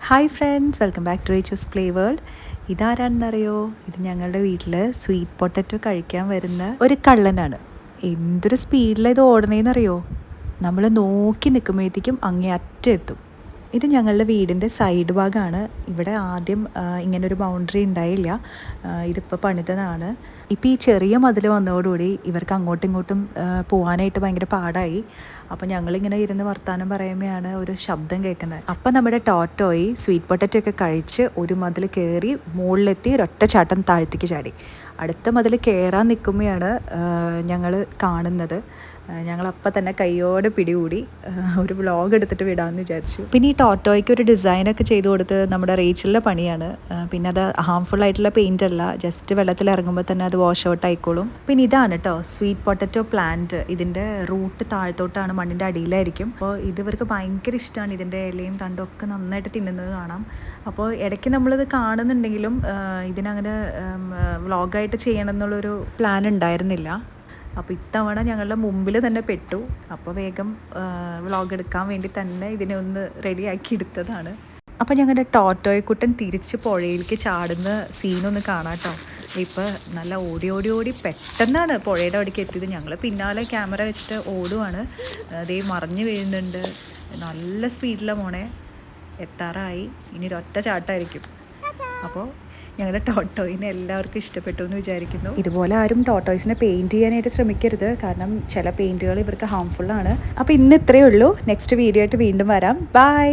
Hi friends, welcome back to riches play world. ഇതാരാണെന്നറിയോ? ഇത് ഞങ്ങളുടെ വീട്ടിൽ സ്വീറ്റ് പൊട്ടറ്റോ കഴിക്കാൻ വരുന്ന ഒരു കള്ളനാണ്. എന്തൊരു സ്പീഡിലാണ് ഇത് ഓടണേന്നറിയോ? നമ്മൾ നോക്കി നിൽക്കുമ്പോഴത്തേക്കും അങ്ങേ അറ്റം എത്തും. ഇത് ഞങ്ങളുടെ വീടിൻ്റെ സൈഡ് ഭാഗമാണ്. ഇവിടെ ആദ്യം ഇങ്ങനൊരു ബൗണ്ടറി ഉണ്ടായില്ല. ഇതിപ്പോൾ പണിതതാണ്. ഇപ്പോൾ ഈ ചെറിയ മതിൽ വന്നതോടുകൂടി ഇവർക്ക് അങ്ങോട്ടും ഇങ്ങോട്ടും പോകാനായിട്ട് ഭയങ്കര പാടായി. അപ്പോൾ ഞങ്ങളിങ്ങനെ ഇരുന്ന് വർത്തമാനം പറയുമ്പോഴാണ് ഒരു ശബ്ദം കേൾക്കുന്നത്. അപ്പം നമ്മുടെ ടോട്ടോയി സ്വീറ്റ് പൊട്ടറ്റോ ഒക്കെ കഴിച്ച് ഒരു മതിൽ കയറി മുകളിലെത്തി ഒരൊറ്റ ചാട്ടം താഴ്ത്തിക്ക് ചാടി. അടുത്ത മതിൽ കയറാൻ നിൽക്കുമ്പോഴാണ് ഞങ്ങൾ കാണുന്നത്. ഞങ്ങളപ്പം തന്നെ കയ്യോടെ പിടികൂടി ഒരു വ്ളോഗ് എടുത്തിട്ട് വിടാമെന്ന് വിചാരിച്ചു. പിന്നെ ഈ ടോട്ടോയ്ക്ക് ഒരു ഡിസൈനൊക്കെ ചെയ്ത് കൊടുത്ത് നമ്മുടെ റേച്ചലിൻ്റെ പണിയാണ്. പിന്നെ അത് ഹാംഫുൾ ആയിട്ടുള്ള പെയിൻ്റ് അല്ല, ജസ്റ്റ് വെള്ളത്തിൽ ഇറങ്ങുമ്പോൾ തന്നെ അത് വാഷ് ഔട്ട് ആയിക്കോളും. പിന്നെ ഇതാണ് കേട്ടോ സ്വീറ്റ് പൊട്ടറ്റോ പ്ലാന്റ്. ഇതിൻ്റെ റൂട്ട് താഴത്തോട്ടാണ്, മണ്ണിൻ്റെ അടിയിലായിരിക്കും. അപ്പോൾ ഇത് ഇവർക്ക് ഭയങ്കര ഇഷ്ടമാണ്. ഇതിൻ്റെ ഇലയും തണ്ടും ഒക്കെ നന്നായിട്ട് തിന്നുന്നത് കാണാം. അപ്പോൾ ഇടയ്ക്ക് നമ്മളിത് കാണുന്നുണ്ടെങ്കിലും ഇതിനങ്ങനെ വ്ളോഗായിട്ട് ചെയ്യണം എന്നുള്ളൊരു പ്ലാൻ ഉണ്ടായിരുന്നില്ല. അപ്പോൾ ഇത്തവണ ഞങ്ങളുടെ മുമ്പിൽ തന്നെ പെട്ടു. അപ്പോൾ വേഗം വ്ളോഗ് എടുക്കാൻ വേണ്ടി തന്നെ ഇതിനെ ഒന്ന് റെഡിയാക്കി എടുത്തതാണ്. അപ്പോൾ ഞങ്ങളുടെ ടോട്ടോയ്ക്കുട്ടൻ തിരിച്ച് പുഴയിലേക്ക് ചാടുന്ന സീനൊന്ന് കാണാം കേട്ടോ. ഇപ്പോൾ നല്ല ഓടി ഓടി ഓടി പെട്ടെന്നാണ് പുഴയുടെ അവിടേക്ക് എത്തിയത്. ഞങ്ങൾ പിന്നാലെ ക്യാമറ വെച്ചിട്ട് ഓടുവാണ്. അതേ മറിഞ്ഞു വീഴുന്നുണ്ട്. നല്ല സ്പീഡിലാണ് മോണെ. എത്താറായി. ഇനി ഒരൊറ്റ ചാട്ടമായിരിക്കും. അപ്പോൾ ഞങ്ങളുടെ ടോട്ടോയിനെ എല്ലാവർക്കും ഇഷ്ടപ്പെട്ടു എന്ന് വിചാരിക്കുന്നു. ഇതുപോലെ ആരും ടോട്ടോയ്സിനെ പെയിൻറ്റ് ചെയ്യാനായിട്ട് ശ്രമിക്കരുത്. കാരണം ചില പെയിൻറ്റുകൾ ഇവർക്ക് ഹാംഫുള്ളാണ്. അപ്പോൾ ഇന്ന് ഇത്രയേ ഉള്ളൂ. നെക്സ്റ്റ് വീഡിയോ ആയിട്ട് വീണ്ടും വരാം. ബൈ.